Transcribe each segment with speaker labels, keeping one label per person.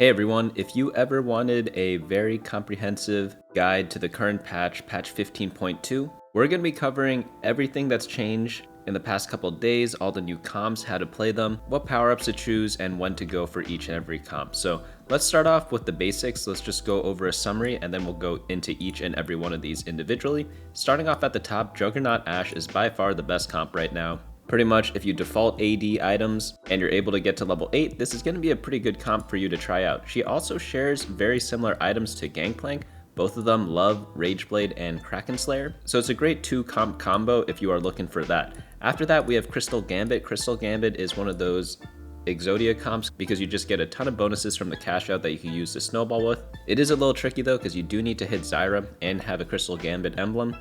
Speaker 1: Hey everyone, if you ever wanted a very comprehensive guide to the current patch 15.2, we're going to be covering everything that's changed in the past couple days, all the new comps, how to play them, what power-ups to choose, and when to go for each and every comp. So let's start off with the basics. Let's just go over a summary and then we'll go into each and every one of these individually. Starting off at the top, Juggernaut Ashe is by far the best comp right now. Pretty much if you default AD items and you're able to get to level 8, this is going to be a pretty good comp for you to try out. She also shares very similar items to Gangplank. Both of them love Rageblade and Kraken Slayer, so it's a great 2-comp combo if you are looking for that. After that, we have Crystal Gambit. Crystal Gambit is one of those Exodia comps because you just get a ton of bonuses from the cash out that you can use to snowball with. It is a little tricky though because you do need to hit Zyra and have a Crystal Gambit emblem,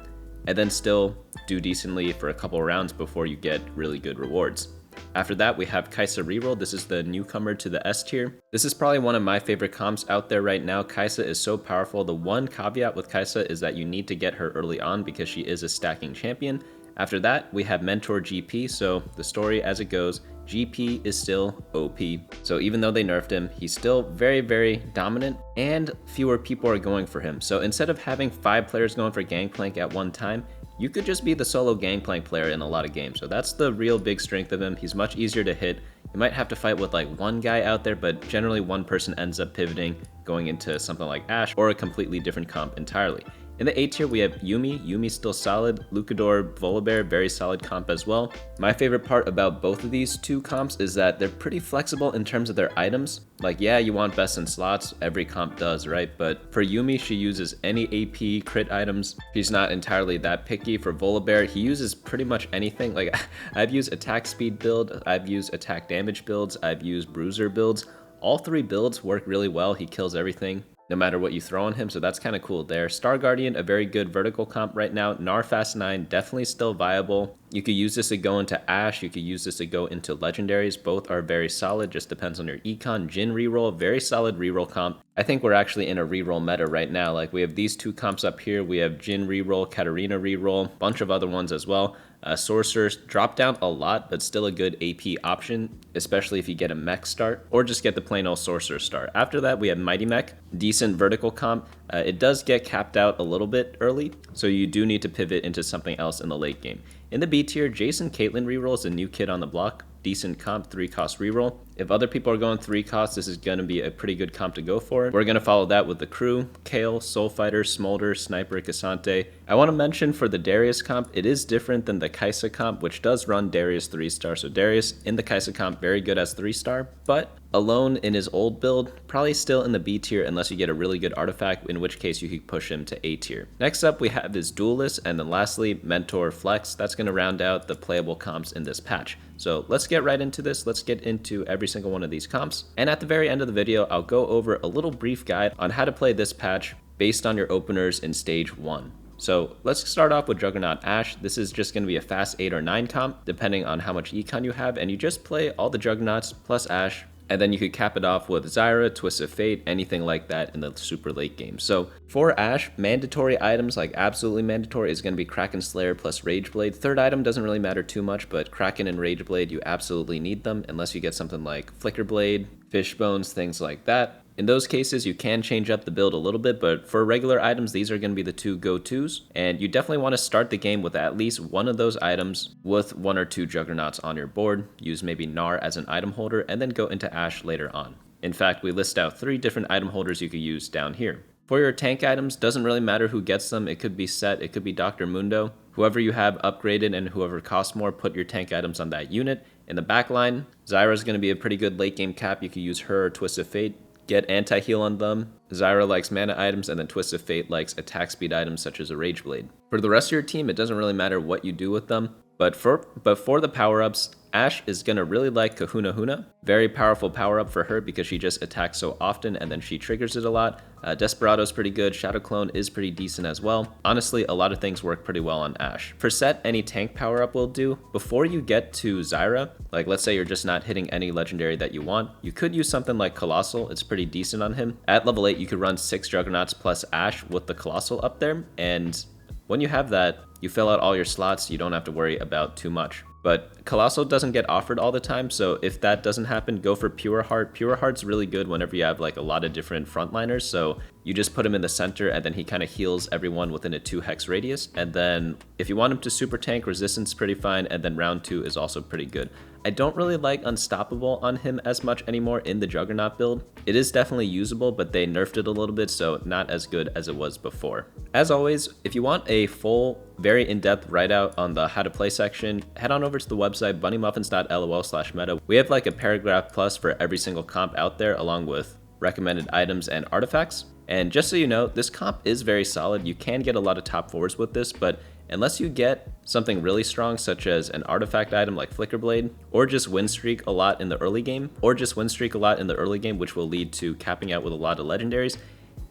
Speaker 1: and then still do decently for a couple rounds before you get really good rewards. After that, we have Kayle Reroll. This is the newcomer to the S tier. This is probably one of my favorite comps out there right now. Kayle is so powerful. The one caveat with Kayle is that you need to get her early on because she is a stacking champion. After that, we have Mentor GP. So the story as it goes, GP is still OP. So even though they nerfed him, he's still very, very dominant and fewer people are going for him. So instead of having 5 players going for Gangplank at one time, you could just be the solo Gangplank player in a lot of games. So that's the real big strength of him. He's much easier to hit. You might have to fight with like one guy out there, but generally one person ends up pivoting, going into something like Ashe or a completely different comp entirely. In the A tier, we have Yuumi. Yuumi's still solid. Luchador Volibear, very solid comp as well. My favorite part about both of these two comps is that they're pretty flexible in terms of their items. Like, yeah, you want best in slots, every comp does, right? But for Yuumi, she uses any AP crit items. She's not entirely that picky. For Volibear, he uses pretty much anything. Like, I've used attack speed build, I've used attack damage builds, I've used bruiser builds. All 3 builds work really well. He kills everything, no matter what you throw on him, so that's kind of cool there. Star Guardian, a very good vertical comp right now. Gnar Fast 9, definitely still viable. You could use this to go into Ashe, you could use this to go into legendaries. Both are very solid, just depends on your econ. Jhin reroll, very solid reroll comp. I think we're actually in a reroll meta right now. Like, we have these 2 comps up here. We have Jhin reroll, Katarina reroll, bunch of other ones as well. Sorcerer dropped down a lot, but still a good AP option, especially if you get a Mech start, or just get the plain old Sorcerer start. After that, we have Mighty Mech, decent vertical comp. It does get capped out a little bit early, so you do need to pivot into something else in the late game. In the B tier, Jayce and Caitlyn reroll is a new kid on the block. Decent comp, 3-cost reroll. If other people are going 3 costs, this is going to be a pretty good comp to go for. We're going to follow that with the crew, Kayle, Soulfighter, Smolder, Sniper, Cassante. I want to mention for the Darius comp, it is different than the Kayle comp, which does run Darius 3-star. So Darius in the Kayle comp, very good as 3-star, but alone in his old build, probably still in the B tier unless you get a really good artifact, in which case you could push him to A tier. Next up, we have his Duelist, and then lastly, Mentor Flex. That's going to round out the playable comps in this patch. So let's get right into this. Let's get into every single one of these comps. And at the very end of the video, I'll go over a little brief guide on how to play this patch based on your openers in stage 1. So let's start off with Juggernaut Ashe. This is just going to be a fast 8 or 9 comp, depending on how much econ you have, and you just play all the Juggernauts plus Ashe, and then you could cap it off with Zyra, Twist of Fate, anything like that in the super late game. So for Ashe, mandatory items, like absolutely mandatory, is going to be Kraken Slayer plus Rageblade. Third item doesn't really matter too much, but Kraken and Rageblade, you absolutely need them, unless you get something like Flickerblade, Fishbones, things like that. In those cases, you can change up the build a little bit, but for regular items, these are going to be the 2 go-tos. And you definitely want to start the game with at least one of those items with 1 or 2 Juggernauts on your board. Use maybe Gnar as an item holder, and then go into Ashe later on. In fact, we list out 3 different item holders you could use down here. For your tank items, doesn't really matter who gets them. It could be Set, it could be Dr. Mundo. Whoever you have upgraded and whoever costs more, put your tank items on that unit. In the back line, Zyra is going to be a pretty good late game cap. You could use her or Twist of Fate. Get anti-heal on them. Zyra likes mana items, and then Twist of Fate likes attack speed items such as a Rageblade. For the rest of your team, it doesn't really matter what you do with them, but for the power-ups, Ashe is going to really like Kahuna Huna. Very powerful power-up for her because she just attacks so often and then she triggers it a lot. Desperado's pretty good. Shadow Clone is pretty decent as well. Honestly, a lot of things work pretty well on Ashe. For Set, any tank power-up will do. Before you get to Zyra, like let's say you're just not hitting any legendary that you want, you could use something like Colossal. It's pretty decent on him. At level 8, you could run 6 Juggernauts plus Ashe with the Colossal up there, and when you have that, you fill out all your slots, you don't have to worry about too much. But Colossal doesn't get offered all the time, so if that doesn't happen, go for Pure Heart. Pure Heart's really good whenever you have like a lot of different frontliners, so you just put him in the center and then he kind of heals everyone within a 2 hex radius. And then if you want him to super tank, resistance pretty fine, and then round 2 is also pretty good. I don't really like Unstoppable on him as much anymore in the Juggernaut build. It is definitely usable, but they nerfed it a little bit, so not as good as it was before. As always, if you want a full, very in-depth write-out on the how to play section, head on over to the website bunnymuffins.lol/meta. We have like a paragraph plus for every single comp out there, along with recommended items and artifacts. And just so you know, this comp is very solid. You can get a lot of top 4s with this, but unless you get something really strong, such as an artifact item like Flicker Blade, or just win streak a lot in the early game, which will lead to capping out with a lot of legendaries,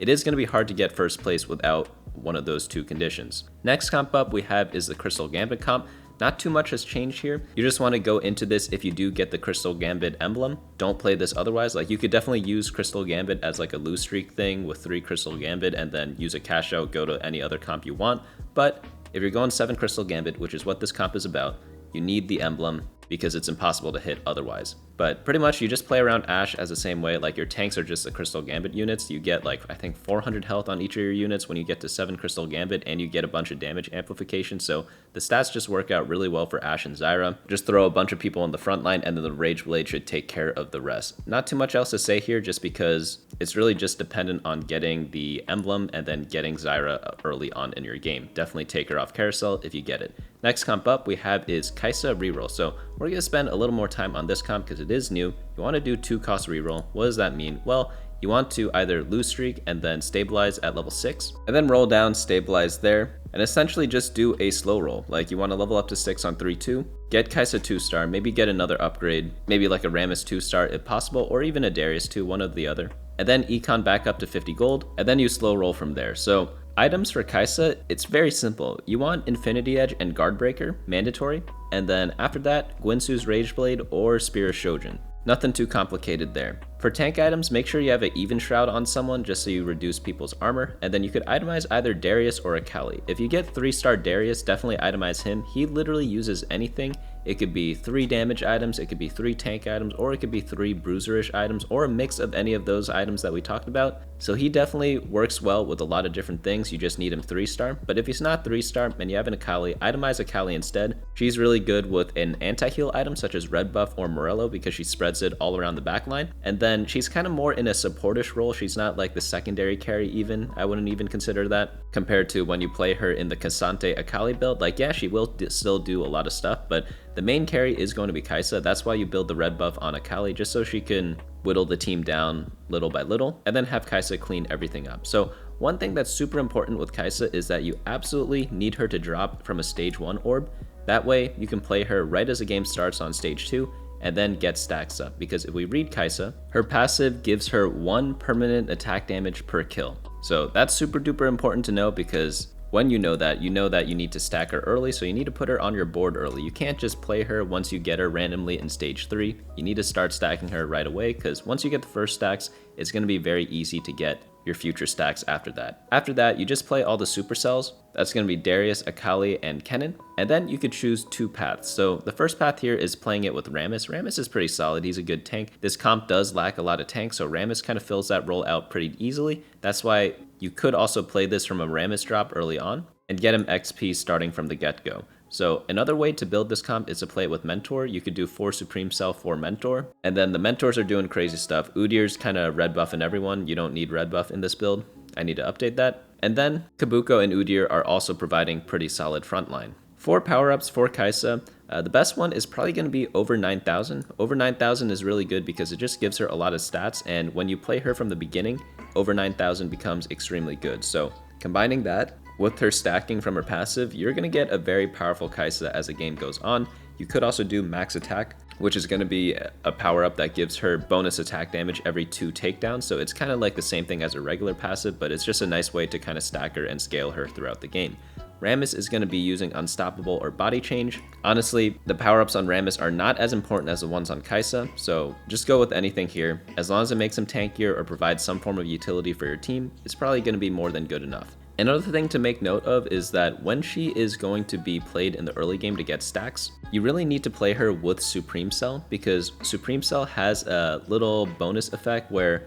Speaker 1: it is going to be hard to get first place without one of those 2 conditions. Next comp up we have is the Crystal Gambit comp. Not too much has changed here. You just want to go into this if you do get the Crystal Gambit emblem. Don't play this otherwise. Like, you could definitely use Crystal Gambit as like a lose streak thing with 3 Crystal Gambit and then use a cash out, go to any other comp you want. But if you're going 7 Crystal Gambit, which is what this comp is about, you need the emblem because it's impossible to hit otherwise. But pretty much you just play around Ashe as the same way. Like, your tanks are just the Crystal Gambit units. You get like, I think 400 health on each of your units when you get to 7 Crystal Gambit, and you get a bunch of damage amplification. So the stats just work out really well for Ashe and Zyra. Just throw a bunch of people in the front line and then the Rage Blade should take care of the rest. Not too much else to say here, just because it's really just dependent on getting the emblem and then getting Zyra early on in your game. Definitely take her off Carousel if you get it. Next comp up we have is Kayle Reroll. So we're going to spend a little more time on this comp because it is new. You want to do 2 cost reroll. What does that mean? Well, you want to either lose streak and then stabilize at level 6, and then roll down, stabilize there, and essentially just do a slow roll. Like, you want to level up to 6 on 3-2, get Kayle 2-star, maybe get another upgrade, maybe like a Rammus 2-star if possible, or even a Darius 2, one or the other, and then econ back up to 50 gold, and then you slow roll from there. So items for Kayle, it's very simple. You want Infinity Edge and Guard Breaker, mandatory, and then after that, Guinsu's Rage Blade or Spear of Shojin. Nothing too complicated there. For tank items, make sure you have an Even Shroud on someone just so you reduce people's armor, and then you could itemize either Darius or a Kayle. If you get 3-star Darius, definitely itemize him. He literally uses anything. It could be 3 damage items, it could be 3 tank items, or it could be 3 bruiserish items, or a mix of any of those items that we talked about. So he definitely works well with a lot of different things. You just need him 3-star. But if he's not 3-star and you have a Kayle, itemize a Kayle instead. She's really good with an anti-heal item such as Red Buff or Morello because she spreads it all around the backline. And then she's kind of more in a supportish role. She's not like the secondary carry even. I wouldn't even consider that compared to when you play her in the Cassante Akali build. Like, yeah, she will still do a lot of stuff, but the main carry is going to be Kayle. That's why you build the red buff on Akali, just so she can whittle the team down little by little, and then have Kayle clean everything up. So one thing that's super important with Kayle is that you absolutely need her to drop from a stage 1 orb. That way you can play her right as the game starts on stage 2, and then get stacks up, because if we read Kayle, her passive gives her 1 permanent attack damage per kill. So that's super duper important to know, because when you know that you need to stack her early, so you need to put her on your board early. You can't just play her once you get her randomly in stage 3. You need to start stacking her right away, because once you get the first stacks, it's going to be very easy to get your future stacks after that. After that, you just play all the supercells. That's going to be Darius, Akali, and Kennen. And then you could choose 2 paths. So the first path here is playing it with Rammus. Rammus is pretty solid. He's a good tank. This comp does lack a lot of tanks, so Rammus kind of fills that role out pretty easily. That's why you could also play this from a Rammus drop early on and get him XP starting from the get-go. So another way to build this comp is to play it with Mentor. You could do 4 Supreme Cell, 4 Mentor, and then the Mentors are doing crazy stuff. Udyr's kind of red buffing everyone. You don't need red buff in this build. I need to update that. And then Kabuko and Udyr are also providing pretty solid frontline. For power-ups for Kayle, the best one is probably going to be over 9,000. Over 9,000 is really good because it just gives her a lot of stats, and when you play her from the beginning, over 9,000 becomes extremely good. So combining that with her stacking from her passive, you're going to get a very powerful Kayle as the game goes on. You could also do max attack, which is going to be a power-up that gives her bonus attack damage every 2 takedowns. So it's kind of like the same thing as a regular passive, but it's just a nice way to kind of stack her and scale her throughout the game. Rammus is going to be using Unstoppable or Body Change. Honestly, the power-ups on Rammus are not as important as the ones on Kayle, so just go with anything here. As long as it makes him tankier or provides some form of utility for your team, it's probably going to be more than good enough. Another thing to make note of is that when she is going to be played in the early game to get stacks, you really need to play her with Supreme Cell, because Supreme Cell has a little bonus effect where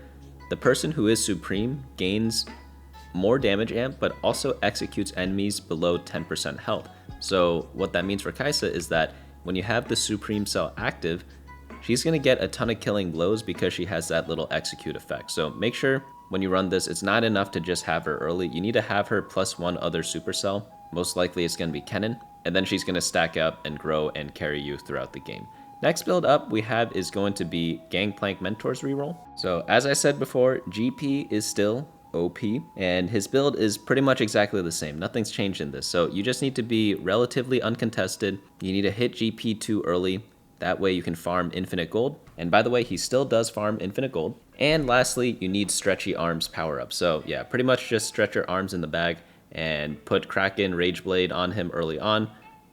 Speaker 1: the person who is Supreme gains more damage amp, but also executes enemies below 10% health. So what that means for Kai'Sa is that when you have the Supreme Cell active, she's going to get a ton of killing blows because she has that little execute effect. So make sure when you run this, it's not enough to just have her early. You need to have her plus one other supercell. Most likely it's going to be Kennen, and then she's going to stack up and grow and carry you throughout the game. Next build up we have is going to be Gangplank Mentors reroll. So as I said before, GP is still OP, and his build is pretty much exactly the same. Nothing's changed in this. So you just need to be relatively uncontested. You need to hit GP too early. That way you can farm infinite gold. And by the way, he still does farm infinite gold. And lastly, you need stretchy arms power up. So yeah, pretty much just stretch your arms in the bag and put Kraken Rageblade on him early on.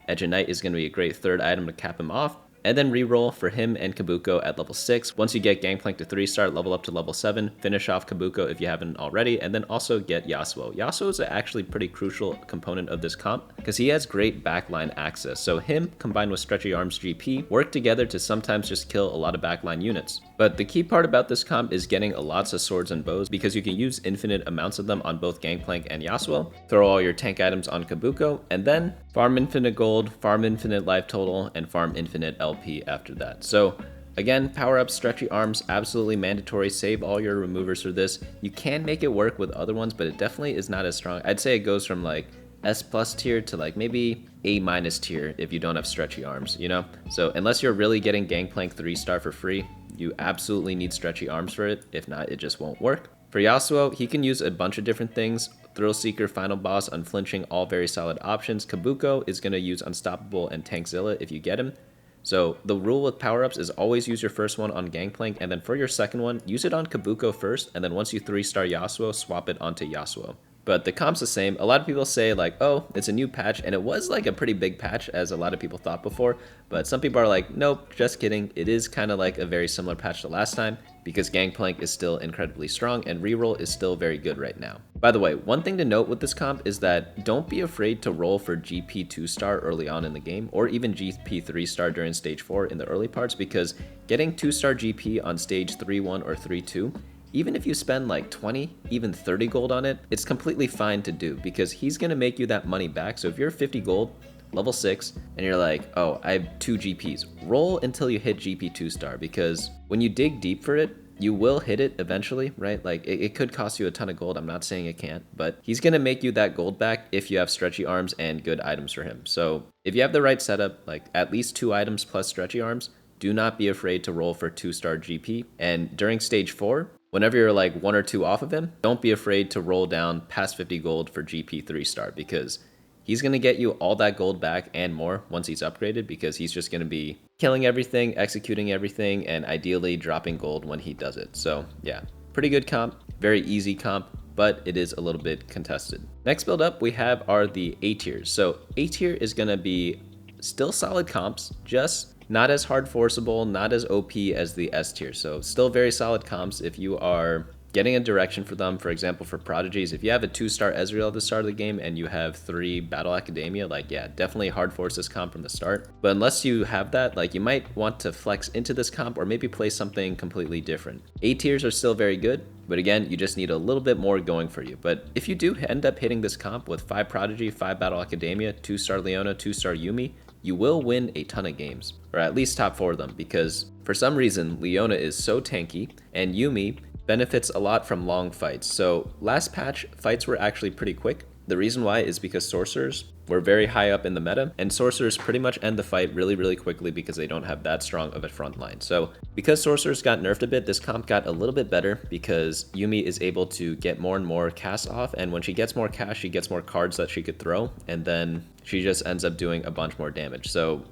Speaker 1: Edge of Night is going to be a great third item to cap him off. And then reroll for him and Kabuko at level 6. Once you get Gangplank to 3-star, level up to level 7, finish off Kabuko if you haven't already, and then also get Yasuo. Yasuo is actually a pretty crucial component of this comp because he has great backline access. So him combined with Stretchy Arms GP work together to sometimes just kill a lot of backline units. But the key part about this comp is getting lots of swords and bows because you can use infinite amounts of them on both Gangplank and Yasuo, throw all your tank items on Kabuko, and then farm infinite gold, farm infinite life total, and farm infinite LP after that. So again, power up Stretchy Arms, absolutely mandatory. Save all your removers for this. You can make it work with other ones, but it definitely is not as strong. I'd say it goes from like S+ tier to like maybe A- tier if you don't have Stretchy Arms, you know? So unless you're really getting Gangplank 3-star for free, you absolutely need Stretchy Arms for it. If not, it just won't work. For Yasuo, he can use a bunch of different things. Thrill Seeker, Final Boss, Unflinching, all very solid options. Kabuko is going to use Unstoppable and Tankzilla if you get him. So the rule with power-ups is always use your first one on Gangplank, and then for your second one, use it on Kabuko first, and then once you 3-star Yasuo, swap it onto Yasuo. But the comp's the same. A lot of people say like, oh, it's a new patch, and it was like a pretty big patch as a lot of people thought before, but some people are like, nope, just kidding. It is kind of like a very similar patch to last time because Gangplank is still incredibly strong and reroll is still very good right now. By the way, one thing to note with this comp is that don't be afraid to roll for GP 2-star early on in the game, or even GP 3-star during stage 4 in the early parts, because getting 2-star GP on stage 3-1 or 3-2, even if you spend like 20, even 30 gold on it, it's completely fine to do because he's going to make you that money back. So if you're 50 gold, level 6, and you're like, oh, I have 2 GPs, roll until you hit GP 2-star, because when you dig deep for it, you will hit it eventually, right? Like it could cost you a ton of gold. I'm not saying it can't, but he's going to make you that gold back if you have Stretchy Arms and good items for him. So if you have the right setup, like at least 2 items plus Stretchy Arms, do not be afraid to roll for 2-star GP. And during stage 4, whenever you're like 1 or 2 off of him, don't be afraid to roll down past 50 gold for GP 3-star, because he's going to get you all that gold back and more once he's upgraded, because he's just going to be killing everything, executing everything, and ideally dropping gold when he does it. So yeah, pretty good comp, very easy comp, but it is a little bit contested. Next build up we have are the A tiers. So A tier is going to be still solid comps, just not as hard forceable, not as OP as the S tier. So still very solid comps if you are getting a direction for them. For example, for Prodigies, if you have a 2-star Ezreal at the start of the game and you have 3 Battle Academia, like yeah, definitely hard force this comp from the start. But unless you have that, like you might want to flex into this comp or maybe play something completely different. A tiers are still very good, but again, you just need a little bit more going for you. But if you do end up hitting this comp with 5 Prodigy, 5 Battle Academia, 2-star Leona, 2-star Yuumi, you will win a ton of games, or at least top 4 of them, because for some reason, Leona is so tanky and Yuumi benefits a lot from long fights. So last patch, fights were actually pretty quick. The reason why is because Sorcerers were very high up in the meta, and Sorcerers pretty much end the fight really, really quickly because they don't have that strong of a front line. So because Sorcerers got nerfed a bit, this comp got a little bit better because Yuumi is able to get more and more cast off, and when she gets more cast, she gets more cards that she could throw, and then she just ends up doing a bunch more damage. So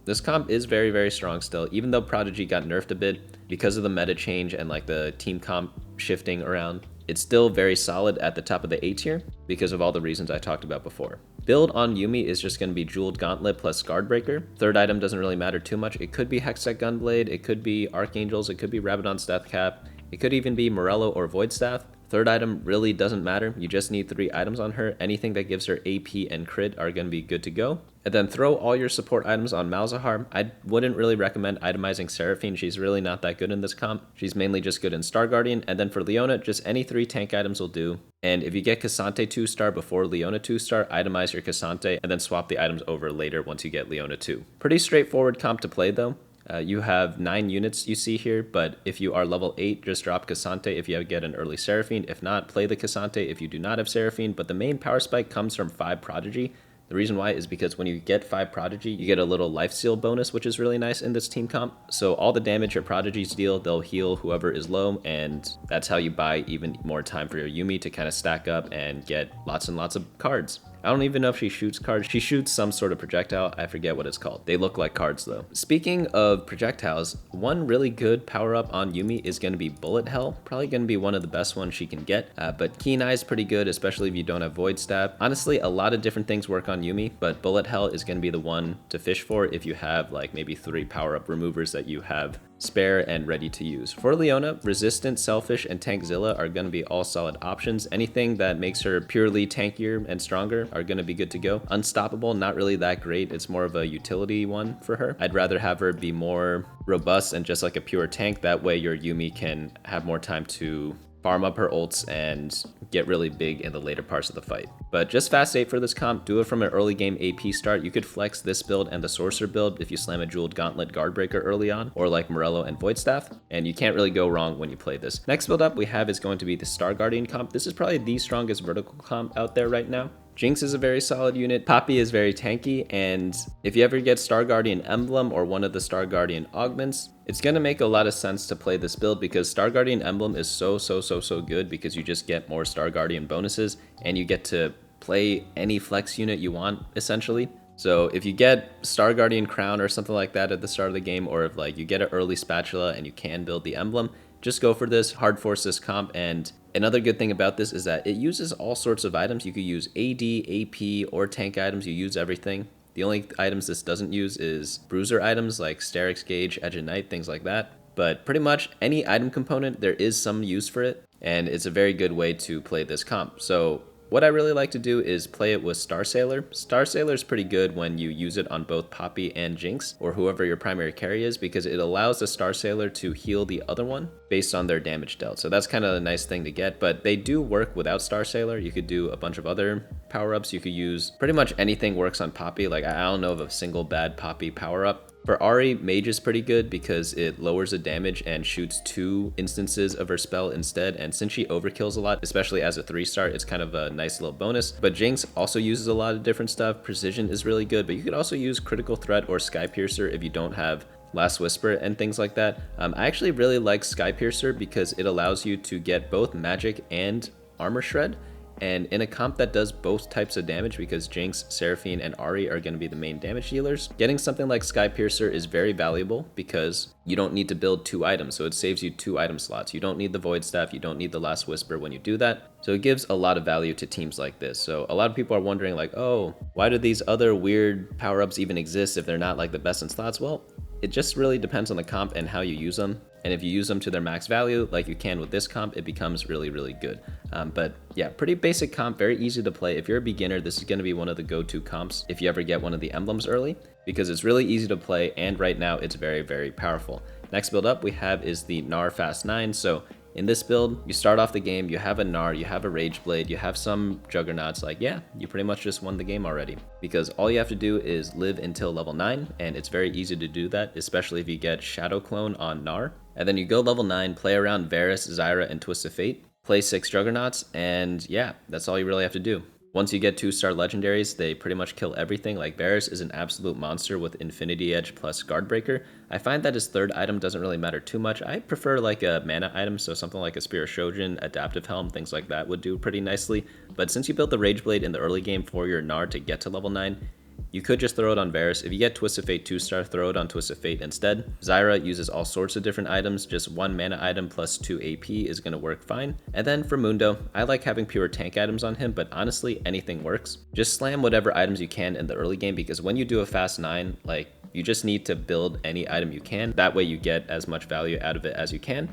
Speaker 1: this comp is very, very strong still, even though Prodigy got nerfed a bit because of the meta change and like the team comp shifting around. It's still very solid at the top of the A tier because of all the reasons I talked about before. Build on Yuumi is just going to be Jeweled Gauntlet plus Guardbreaker. Third item doesn't really matter too much. It could be Hextech Gunblade, it could be Archangels, it could be Rabadon's Death Cap, it could even be Morello or Void Staff. Third item really doesn't matter. You just need 3 items on her. Anything that gives her AP and crit are going to be good to go. And then throw all your support items on Malzahar. I wouldn't really recommend itemizing Seraphine. She's really not that good in this comp. She's mainly just good in Star Guardian. And then for Leona, just any 3 tank items will do. And if you get K'Sante 2-star before Leona 2-star, itemize your K'Sante and then swap the items over later once you get Leona 2. Pretty straightforward comp to play though. You have 9 units you see here, but if you are level 8, just drop K'Sante if you get an early Seraphine. If not, play the K'Sante if you do not have Seraphine, but the main power spike comes from 5 Prodigy. The reason why is because when you get 5 Prodigy, you get a little life steal bonus, which is really nice in this team comp. So all the damage your Prodigies deal, they'll heal whoever is low, and that's how you buy even more time for your Yuumi to kind of stack up and get lots and lots of cards. I don't even know if she shoots cards. She shoots some sort of projectile. I forget what it's called. They look like cards though. Speaking of projectiles, one really good power up on Yuumi is going to be Bullet Hell. Probably going to be one of the best ones she can get. But Keen Eye is pretty good, especially if you don't have Void Stab. Honestly, a lot of different things work on Yuumi, but Bullet Hell is going to be the one to fish for if you have like maybe 3 power up removers that you have spare and ready to use. For Leona, Resistant, Selfish, and Tankzilla are going to be all solid options. Anything that makes her purely tankier and stronger are going to be good to go. Unstoppable, not really that great. It's more of a utility one for her. I'd rather have her be more robust and just like a pure tank. That way your Yuumi can have more time to farm up her ults and get really big in the later parts of the fight. But just fast 8 for this comp, do it from an early game AP start. You could flex this build and the Sorcerer build if you slam a Jeweled Gauntlet Guardbreaker early on, or like Morello and Voidstaff, and you can't really go wrong when you play this. Next build up we have is going to be the Star Guardian comp. This is probably the strongest vertical comp out there right now. Jinx is a very solid unit, Poppy is very tanky, and if you ever get Star Guardian Emblem or one of the Star Guardian augments, it's going to make a lot of sense to play this build because Star Guardian Emblem is so good because you just get more Star Guardian bonuses and you get to play any flex unit you want essentially. So if you get Star Guardian Crown or something like that at the start of the game, or if like you get an early spatula and you can build the emblem, just go for this, hard force this comp. And another good thing about this is that it uses all sorts of items. You could use AD, AP, or tank items. You use everything. The only items this doesn't use is bruiser items like Sterix Gauge, Edge of Night, things like that. But pretty much any item component, there is some use for it, and it's a very good way to play this comp. So what I really like to do is play it with Star Sailor. Star Sailor is pretty good when you use it on both Poppy and Jinx, or whoever your primary carry is, because it allows the Star Sailor to heal the other one based on their damage dealt. So that's kind of a nice thing to get, but they do work without Star Sailor. You could do a bunch of other power-ups. You could use pretty much anything works on Poppy. Like I don't know of a single bad Poppy power-up. For Ahri, Mage is pretty good because it lowers the damage and shoots 2 instances of her spell instead, and since she overkills a lot, especially as a 3-star, it's kind of a nice little bonus. But Jinx also uses a lot of different stuff. Precision is really good, but you could also use Critical Threat or Sky Piercer if you don't have Last Whisper and things like that. I actually really like Sky Piercer because it allows you to get both magic and armor shred. And in a comp that does both types of damage, because Jinx, Seraphine, and Ahri are going to be the main damage dealers, getting something like Sky Piercer is very valuable because you don't need to build 2 items, so it saves you 2 item slots. You don't need the Void Staff, you don't need the Last Whisper when you do that. So it gives a lot of value to teams like this. So a lot of people are wondering like, oh, why do these other weird power-ups even exist if they're not like the best in slots? Well, it just really depends on the comp and how you use them. And if you use them to their max value, like you can with this comp, it becomes really good. But yeah, pretty basic comp, very easy to play. If you're a beginner, this is going to be one of the go-to comps if you ever get one of the emblems early, because it's really easy to play, and right now it's very powerful. Next build up we have is the Gnar Fast 9. So in this build, you start off the game, you have a Gnar, you have a Rage Blade, you have some Juggernauts. Like, yeah, you pretty much just won the game already, because all you have to do is live until level 9, and it's very easy to do that, especially if you get Shadow Clone on Gnar. And then you go level 9, play around Varus, Zyra, and Twist of Fate, play 6 Juggernauts, and yeah, that's all you really have to do. Once you get 2-star legendaries, they pretty much kill everything. Like Varus is an absolute monster with Infinity Edge plus Guardbreaker. I find that his 3rd item doesn't really matter too much. I prefer like a mana item, so something like a Spear of Shojin, Adaptive Helm, things like that would do pretty nicely. But since you built the Rage Blade in the early game for your Gnar to get to level 9, you could just throw it on Varus. If you get Twist of Fate 2-star, throw it on Twist of Fate instead. Zyra uses all sorts of different items. Just 1 mana item plus 2 AP is going to work fine. And then for Mundo, I like having pure tank items on him, but honestly, anything works. Just slam whatever items you can in the early game, because when you do a fast 9, like, you just need to build any item you can. That way you get as much value out of it as you can,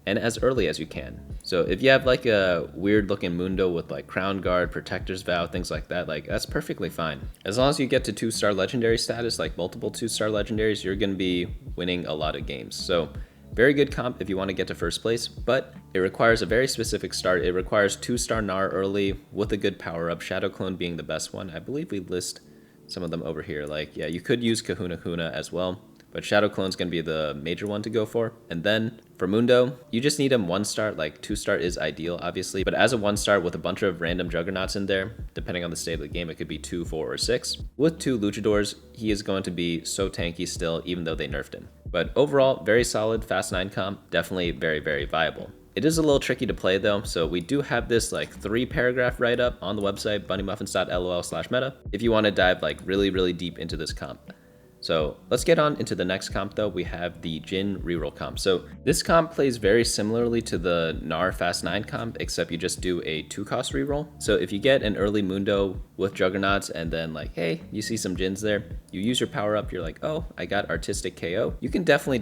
Speaker 1: and as early as you can. So if you have like a weird looking Mundo with like Crown Guard, Protector's Vow, things like that, like that's perfectly fine. As long as you get to 2-star legendary status, like multiple 2-star legendaries, you're gonna be winning a lot of games. So very good comp if you want to get to first place, but it requires a very specific start. It requires 2-star Gnar early with a good power up, Shadow Clone being the best one. I believe we list some of them over here. Like, yeah, you could use Kahuna Huna as well, but Shadow Clone's going to be the major one to go for. And then for Mundo, you just need him 1-star. Like 2-star is ideal, obviously, but as a 1-star with a bunch of random Juggernauts in there, depending on the state of the game, it could be 2, 4, or 6. With 2 Luchadors, he is going to be so tanky still, even though they nerfed him. But overall, very solid Fast 9 comp, definitely very, very viable. It is a little tricky to play though, so we do have this like 3-paragraph write-up on the website, bunnymuffins.lol/meta, if you want to dive like really deep into this comp. So let's get on into the next comp though. We have the Jhin reroll comp. So this comp plays very similarly to the Gnar Fast 9 comp, except you just do a 2-cost reroll. So if you get an early Mundo with Juggernauts and then like, hey, you see some Jhins there, you use your power up, you're like, oh, I got Artistic KO. You can definitely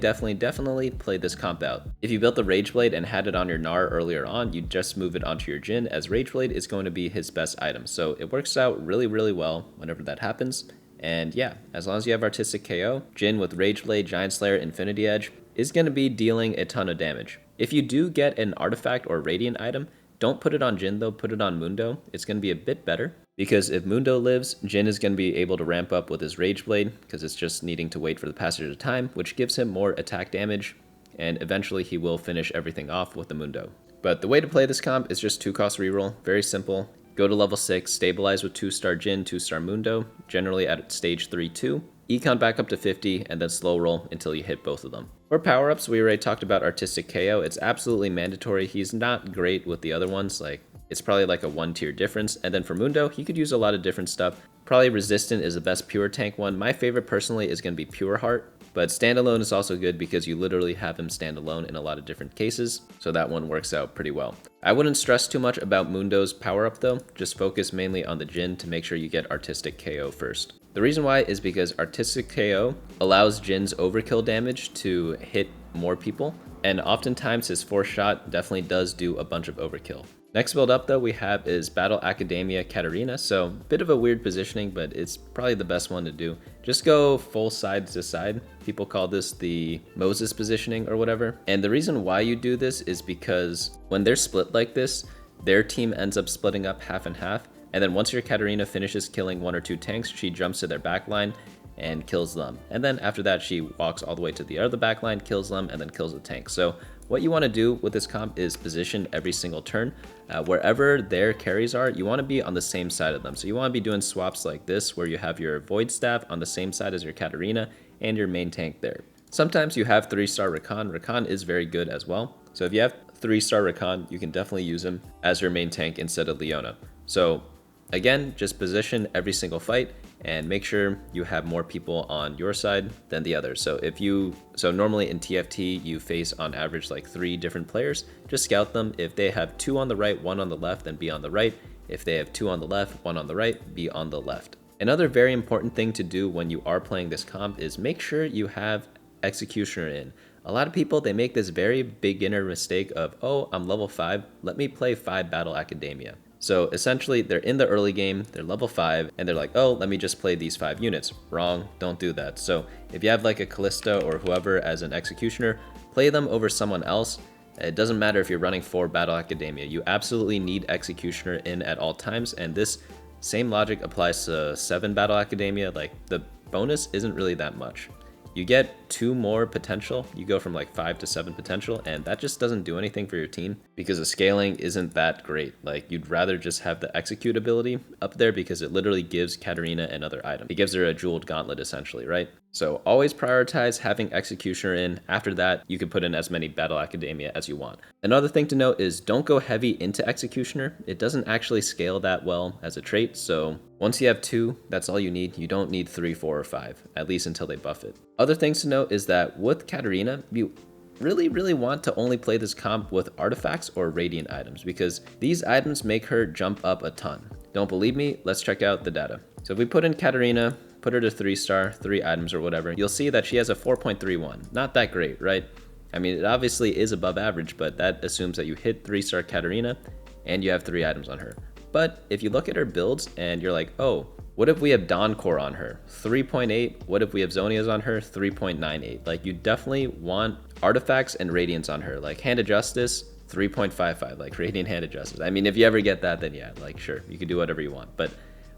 Speaker 1: play this comp out. If you built the Rageblade and had it on your Gnar earlier on, you just move it onto your Jhin, as Rageblade is going to be his best item. So it works out really well whenever that happens. And yeah, as long as you have Artistic KO, Jhin with Rageblade, Giant Slayer, Infinity Edge is going to be dealing a ton of damage. If you do get an artifact or radiant item, don't put it on Jhin though, put it on Mundo. It's going to be a bit better, because if Mundo lives, Jhin is going to be able to ramp up with his Rageblade, because it's just needing to wait for the passage of time, which gives him more attack damage, and eventually he will finish everything off with the Mundo. But the way to play this comp is just 2-cost reroll, very simple. Go to level 6, stabilize with 2-star Jhin, 2-star Mundo, generally at stage 3-2. Econ back up to 50, and then slow roll until you hit both of them. For power-ups, we already talked about Artistic KO. It's absolutely mandatory. He's not great with the other ones. Like, it's probably like a 1-tier difference. And then for Mundo, he could use a lot of different stuff. Probably Resistant is the best pure tank one. My favorite personally is going to be Pure Heart. But standalone is also good because you literally have him stand alone in a lot of different cases, so that one works out pretty well. I wouldn't stress too much about Mundo's power-up though, just focus mainly on the Jhin to make sure you get Artistic KO first. The reason why is because Artistic KO allows Jin's overkill damage to hit more people, and oftentimes his force shot definitely does do a bunch of overkill. Next build up though we have is Battle Academia Katarina, so bit of a weird positioning, but it's probably the best one to do. Just go full side to side. People call this the Moses positioning or whatever. And the reason why you do this is because when they're split like this, their team ends up splitting up half and half. And then once your Katarina finishes killing 1 or 2 tanks, she jumps to their backline and kills them. And then after that, she walks all the way to the other backline, kills them, and then kills the tank. So what you want to do with this comp is position every single turn. Wherever their carries are, you want to be on the same side of them. So you want to be doing swaps like this, where you have your Void Staff on the same side as your Katarina and your main tank there. Sometimes you have 3-star Rakan. Rakan is very good as well. So if you have 3-star Rakan, you can definitely use him as your main tank instead of Leona. So again, just position every single fight and make sure you have more people on your side than the other. So normally in TFT, you face on average like 3 different players. Just scout them. If they have 2 on the right, 1 on the left, then be on the right. If they have 2 on the left, 1 on the right, be on the left. Another very important thing to do when you are playing this comp is make sure you have Executioner in. A lot of people, they make this very beginner mistake of, oh, I'm level 5, let me play 5 Battle Academia. So essentially, they're in the early game, they're level 5, and they're like, oh, let me just play these 5 units. Wrong, don't do that. So if you have like a Kalista or whoever as an Executioner, play them over someone else. It doesn't matter if you're running 4 Battle Academia. You absolutely need Executioner in at all times, and this same logic applies to 7 Battle Academia. Like, the bonus isn't really that much. You get 2 more potential, you go from like 5 to 7 potential, and that just doesn't do anything for your team because the scaling isn't that great. Like, you'd rather just have the execute ability up there because it literally gives Katarina another item. It gives her a jeweled gauntlet essentially, right? So always prioritize having Executioner in. After that, you can put in as many Battle Academia as you want. Another thing to note is don't go heavy into Executioner. It doesn't actually scale that well as a trait, so once you have 2, that's all you need. You don't need 3, 4, or 5, at least until they buff it. Other things to note is that with Katarina, you really want to only play this comp with artifacts or radiant items because these items make her jump up a ton. Don't believe me? Let's check out the data. So if we put in Katarina, put her to 3-star, 3 items or whatever, you'll see that she has a 4.31. Not that great, right? I mean, it obviously is above average, but that assumes that you hit 3-star Katarina and you have 3 items on her. But if you look at her builds and you're like, oh, what if we have Dawn Core on her? 3.8. What if we have Zonias on her? 3.98. Like, you definitely want artifacts and radiance on her. Like, Hand of Justice, 3.55. Like, Radiant Hand of Justice. I mean, if you ever get that, then yeah, like, sure, you can do whatever you want. But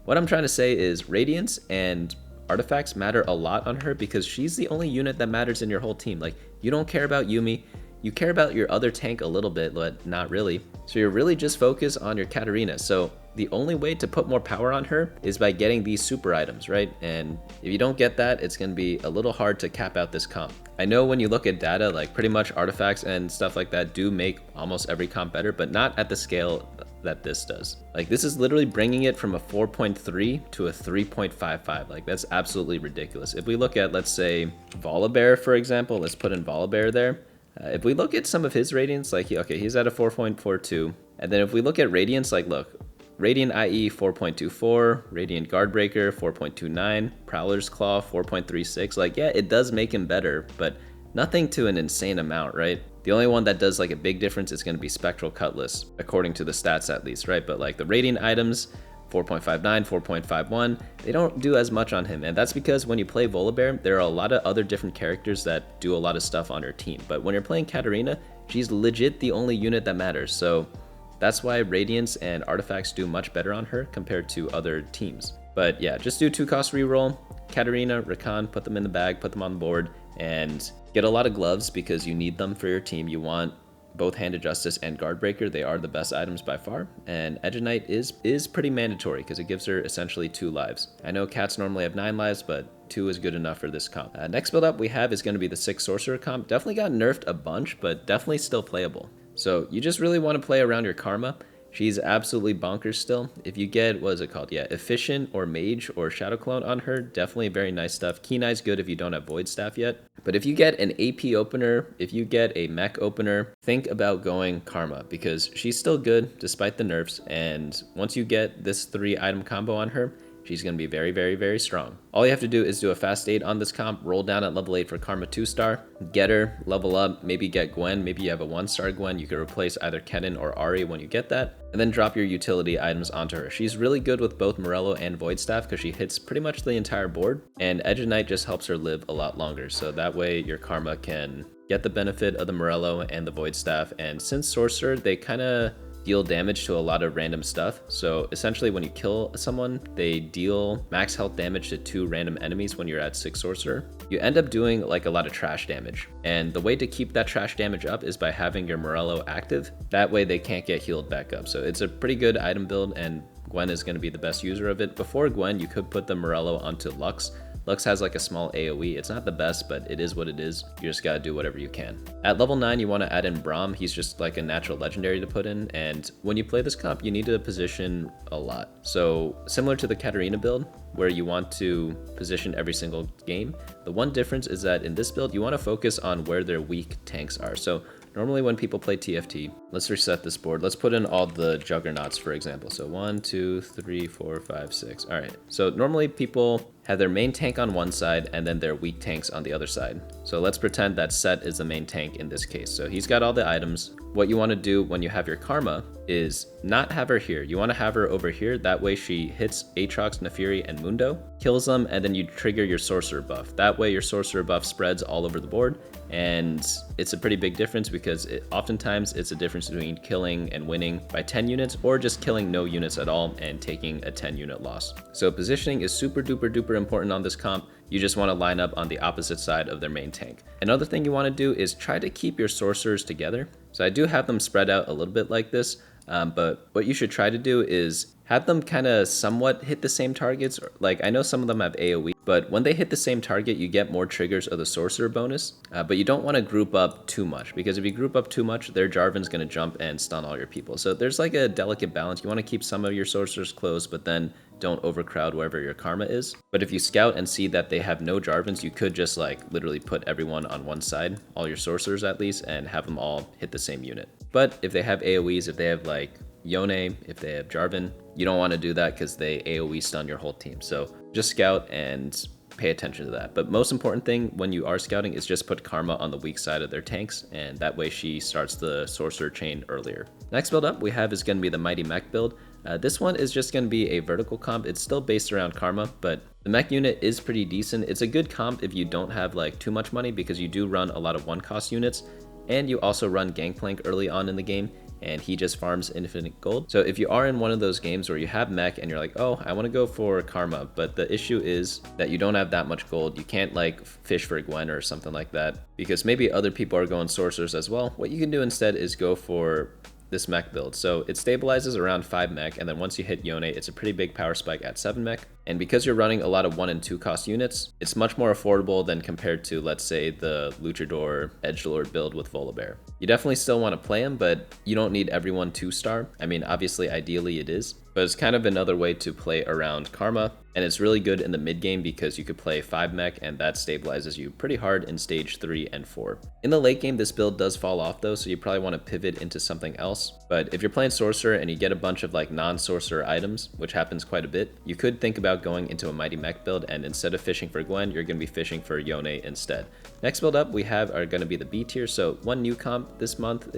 Speaker 1: what I'm trying to say is radiance and artifacts matter a lot on her because she's the only unit that matters in your whole team. Like, you don't care about Yuumi. You care about your other tank a little bit, but not really. So you're really just focused on your Katarina. So the only way to put more power on her is by getting these super items, right? And if you don't get that, it's gonna be a little hard to cap out this comp. I know when you look at data, like pretty much artifacts and stuff like that do make almost every comp better, but not at the scale that this does. Like, this is literally bringing it from a 4.3 to a 3.55. Like, that's absolutely ridiculous. If we look at, let's say, Volibear, for example, let's put in Volibear there. If we look at some of his radiance, like, okay, he's at a 4.42. And then if we look at radiance, like, look, Radiant IE 4.24, Radiant Guardbreaker 4.29, Prowler's Claw 4.36. Like, yeah, it does make him better, but nothing to an insane amount, right? The only one that does like a big difference is going to be Spectral Cutlass, according to the stats at least, right? But like the Radiant items, 4.59, 4.51, they don't do as much on him. And that's because when you play Volibear, there are a lot of other different characters that do a lot of stuff on your team. But when you're playing Katarina, she's legit the only unit that matters. So that's why Radiance and Artifacts do much better on her compared to other teams. But yeah, just do 2-cost reroll, Katarina, Rakan, put them in the bag, put them on the board, and get a lot of gloves because you need them for your team. You want both Hand of Justice and Guardbreaker. They are the best items by far. And Edge of Night is pretty mandatory because it gives her essentially 2 lives. I know cats normally have 9 lives, but 2 is good enough for this comp. Next build up we have is going to be the 6 Sorcerer comp. Definitely got nerfed a bunch, but definitely still playable. So you just really want to play around your Karma. She's absolutely bonkers still. If you get, what is it called? Yeah, Efficient or Mage or Shadow Clone on her, definitely very nice stuff. Keen Eye's good if you don't have Void Staff yet. But if you get an AP opener, if you get a Mech opener, think about going Karma because she's still good despite the nerfs. And once you get this 3 item combo on her, she's going to be very, very, very strong. All you have to do is do a fast 8 on this comp, roll down at level 8 for Karma 2-star, get her, level up, maybe get Gwen, maybe you have a 1-star Gwen, you could replace either Kennen or Ahri when you get that, and then drop your utility items onto her. She's really good with both Morello and Void Staff because she hits pretty much the entire board, and Edge of Night just helps her live a lot longer, so that way your Karma can get the benefit of the Morello and the Void Staff, and since Sorcerer, they kind of deal damage to a lot of random stuff. So essentially when you kill someone, they deal max health damage to 2 random enemies when you're at 6 Sorcerer. You end up doing like a lot of trash damage. And the way to keep that trash damage up is by having your Morello active. That way they can't get healed back up. So it's a pretty good item build and Gwen is going to be the best user of it. Before Gwen, you could put the Morello onto Lux. Lux has like a small AoE. It's not the best, but it is what it is. You just gotta do whatever you can. At level 9, you want to add in Braum. He's just like a natural legendary to put in. And when you play this comp, you need to position a lot. So similar to the Katarina build, where you want to position every single game, the one difference is that in this build, you want to focus on where their weak tanks are. So normally when people play TFT, let's reset this board. Let's put in all the Juggernauts, for example. So 1, 2, 3, 4, 5, 6. All right. So normally people have their main tank on one side and then their weak tanks on the other side. So let's pretend that Set is the main tank in this case. So he's got all the items. What you want to do when you have your Karma is not have her here. You want to have her over here. That way she hits Aatrox, Naafiri, and Mundo, kills them, and then you trigger your Sorcerer buff. That way your Sorcerer buff spreads all over the board, and it's a pretty big difference because oftentimes it's a difference between killing and winning by 10 units or just killing no units at all and taking a 10-unit loss. So positioning is super duper duper important on this comp. You just want to line up on the opposite side of their main tank. Another thing you want to do is try to keep your sorcerers together. So I do have them spread out a little bit like this, but what you should try to do is have them kind of somewhat hit the same targets. Like I know some of them have AoE, but when they hit the same target, you get more triggers of the sorcerer bonus, but you don't want to group up too much because if you group up too much, their Jarvan's going to jump and stun all your people. So there's like a delicate balance. You want to keep some of your sorcerers close, but then don't overcrowd wherever your Karma is. But if you scout and see that they have no Jarvans, you could just like literally put everyone on one side, all your sorcerers at least, and have them all hit the same unit. But if they have AoEs, if they have like Yone, if they have Jarvan, you don't want to do that because they AoE stun your whole team. So just scout and pay attention to that. But most important thing when you are scouting is just put Karma on the weak side of their tanks, and that way she starts the Sorcerer chain earlier. Next build up we have is going to be the Mighty Mech build. This one is just going to be a vertical comp. It's still based around Karma, but the Mech unit is pretty decent. It's a good comp if you don't have like too much money, because you do run a lot of 1-cost units, and you also run Gangplank early on in the game, and he just farms infinite gold. So if you are in one of those games where you have Mech and you're like, oh, I want to go for Karma, but the issue is that you don't have that much gold, you can't like fish for Gwen or something like that, because maybe other people are going Sorcerers as well. What you can do instead is go for this Mech build. So it stabilizes around 5 Mech, and then once you hit Yone, it's a pretty big power spike at 7 Mech. And because you're running a lot of 1 and 2 cost units, it's much more affordable than compared to, let's say, the Luchador Edgelord build with Volibear. You definitely still want to play him, but you don't need everyone 2-star. I mean, obviously, ideally it is, but it's kind of another way to play around Karma, and it's really good in the mid game because you could play 5 Mech, and that stabilizes you pretty hard in stage 3 and 4. In the late game, this build does fall off though, so you probably want to pivot into something else. But if you're playing Sorcerer and you get a bunch of like non-Sorcerer items, which happens quite a bit, you could think about going into a Mighty Mech build, and instead of fishing for Gwen, you're going to be fishing for Yone instead. Next build up we have are going to be the B tier. So one new comp this week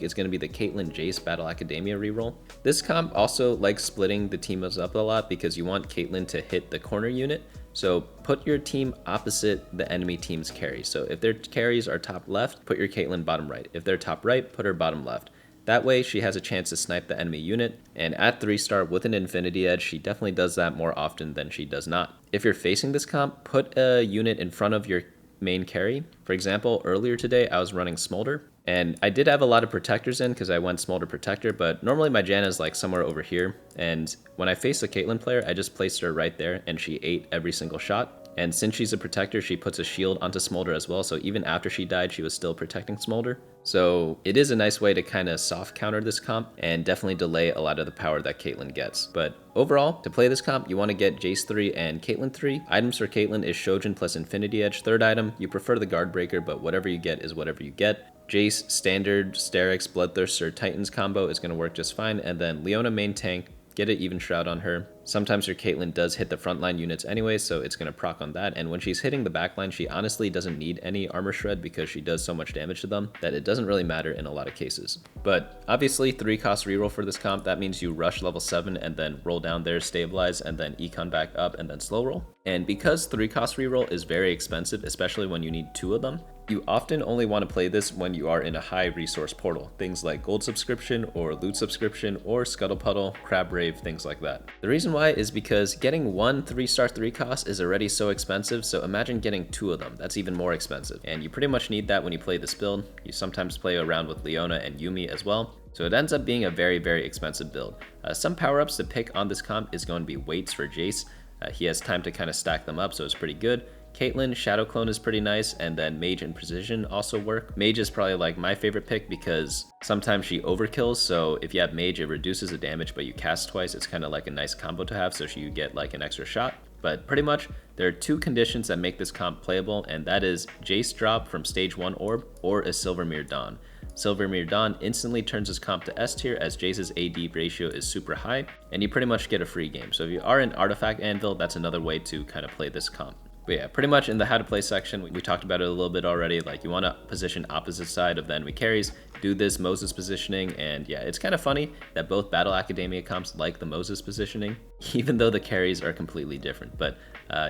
Speaker 1: is going to be the Caitlyn Jayce Battle Academia reroll. This comp also likes splitting the teams up a lot because you want Caitlyn to hit the corner unit. So put your team opposite the enemy team's carries. So if their carries are top left, put your Caitlyn bottom right. If they're top right, put her bottom left. That way she has a chance to snipe the enemy unit, and at 3-star with an Infinity Edge, she definitely does that more often than she does not. If you're facing this comp, put a unit in front of your main carry. For example, earlier today I was running Smolder, and I did have a lot of protectors in because I went Smolder Protector, but normally my Jhin is like somewhere over here, and when I faced a Caitlyn player, I just placed her right there and she ate every single shot. And since she's a protector, she puts a shield onto Smolder as well, so even after she died, she was still protecting Smolder. So it is a nice way to kind of soft counter this comp and definitely delay a lot of the power that Caitlyn gets. But overall, to play this comp, you want to get Jayce 3 and Caitlyn 3. Items for Caitlyn is Shojin plus Infinity Edge. Third item, you prefer the Guard Breaker, but whatever you get is whatever you get. Jayce, Standard, Sterix, Bloodthirster, Titans combo is going to work just fine. And then Leona main tank, get an Even Shroud on her. Sometimes your Caitlyn does hit the frontline units anyway, so it's going to proc on that. And when she's hitting the backline, she honestly doesn't need any armor shred because she does so much damage to them that it doesn't really matter in a lot of cases. But obviously 3-cost reroll for this comp, that means you rush level 7 and then roll down there, stabilize, and then econ back up and then slow roll. And because 3-cost reroll is very expensive, especially when you need 2 of them, you often only want to play this when you are in a high resource portal, things like gold subscription or loot subscription or scuttle puddle, crab rave, things like that. The reason why is because getting one 3-star 3-cost is already so expensive, so imagine getting 2 of them. That's even more expensive, and you pretty much need that when you play this build. You sometimes play around with Leona and Yuumi as well, so it ends up being a very, very expensive build. Some power-ups to pick on this comp is going to be weights for Jayce. He has time to kind of stack them up, so it's pretty good. Caitlyn, Shadow Clone is pretty nice, and then Mage and Precision also work. Mage is probably like my favorite pick because sometimes she overkills, so if you have Mage, it reduces the damage, but you cast twice. It's kind of like a nice combo to have, so you get like an extra shot. But pretty much, there are 2 conditions that make this comp playable, and that is Jayce drop from stage 1 orb or a Silvermere Dawn. Silvermere Dawn instantly turns his comp to S tier as Jayce's AD ratio is super high, and you pretty much get a free game. So if you are in Artifact Anvil, that's another way to kind of play this comp. But yeah, pretty much in the how to play section, we talked about it a little bit already. Like, you want to position opposite side of the enemy carries, do this Moses positioning, and yeah, it's kind of funny that both Battle Academia comps like the Moses positioning, even though the carries are completely different. But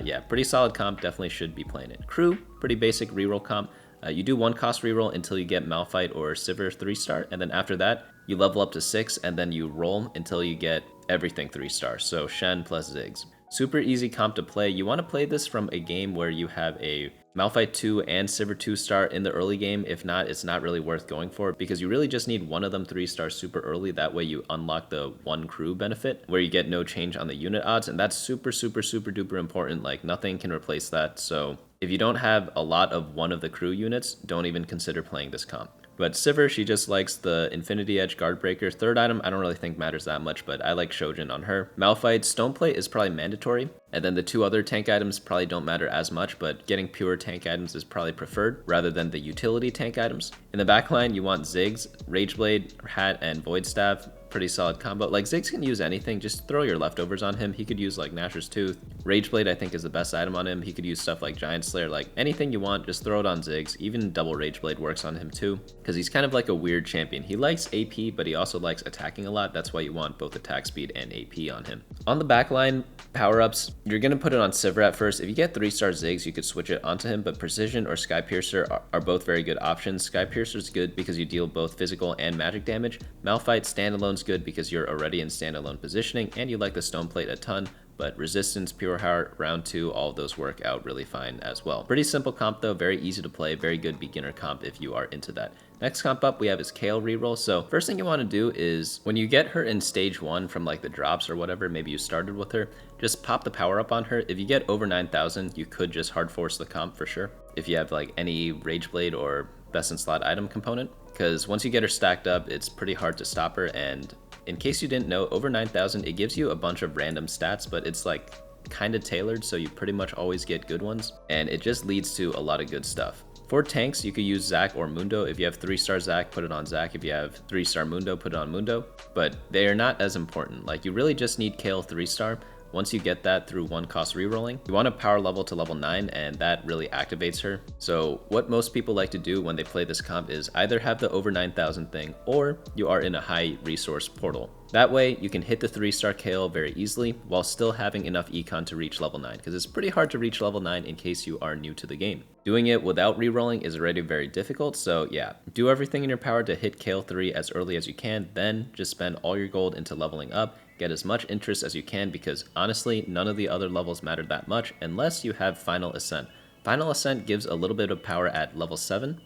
Speaker 1: yeah, pretty solid comp, definitely should be playing it. Crew, pretty basic reroll comp. You do 1-cost reroll until you get Malphite or Sivir 3-star, and then after that, you level up to 6, and then you roll until you get everything 3-star, so Shen plus Ziggs. Super easy comp to play. You want to play this from a game where you have a Malphite 2 and Sivir 2-star in the early game. If not, it's not really worth going for because you really just need one of them 3-star super early. That way you unlock the 1 crew benefit where you get no change on the unit odds, and that's super duper important. Like, nothing can replace that. So if you don't have a lot of one of the crew units, don't even consider playing this comp. But Sivir, she just likes the Infinity Edge Guard Breaker. Third item, I don't really think matters that much, but I like Shojin on her. Malphite, Stoneplate is probably mandatory. And then the two other tank items probably don't matter as much, but getting pure tank items is probably preferred rather than the utility tank items. In the backline, you want Ziggs, Rageblade, Hat, and Void Staff. Pretty solid combo. Like, Ziggs can use anything, just throw your leftovers on him. He could use like Nashor's Tooth. Rageblade I think is the best item on him. He could use stuff like Giant Slayer, like anything you want, just throw it on Ziggs. Even double Rageblade works on him too, because he's kind of like a weird champion. He likes AP, but he also likes attacking a lot. That's why you want both attack speed and AP on him. On the backline, power-ups, you're gonna put it on Sivir at first. If you get 3-star Ziggs, you could switch it onto him, but Precision or Sky Piercer are both very good options. Sky Piercer is good because you deal both physical and magic damage. Malphite standalone's good because you're already in standalone positioning and you like the Stone Plate a ton, but Resistance, Pure Heart, Round 2, all of those work out really fine as well. Pretty simple comp though, very easy to play, very good beginner comp if you are into that. Next comp up we have is Kayle Reroll. So first thing you want to do is when you get her in stage 1 from like the drops or whatever, maybe you started with her, just pop the power up on her. If you get over 9,000, you could just hard force the comp for sure. If you have like any Rageblade or best in slot item component, because once you get her stacked up, it's pretty hard to stop her. And in case you didn't know, over 9,000, it gives you a bunch of random stats, but it's like kind of tailored, so you pretty much always get good ones, and it just leads to a lot of good stuff. For tanks, you could use Zac or Mundo. If you have 3-star Zac, put it on Zac. If you have 3-star Mundo, put it on Mundo, but they are not as important. Like, you really just need Kayle 3-star. Once you get that through 1-cost rerolling, you want to power level to level 9, and that really activates her. So what most people like to do when they play this comp is either have the over 9,000 thing, or you are in a high resource portal. That way, you can hit the 3-star Kayle very easily while still having enough econ to reach level 9, because it's pretty hard to reach level 9 in case you are new to the game. Doing it without rerolling is already very difficult, so yeah, do everything in your power to hit Kayle 3 as early as you can, then just spend all your gold into leveling up. Get as much interest as you can, because honestly, none of the other levels matter that much unless you have Final Ascent. Final Ascent gives a little bit of power at level 7,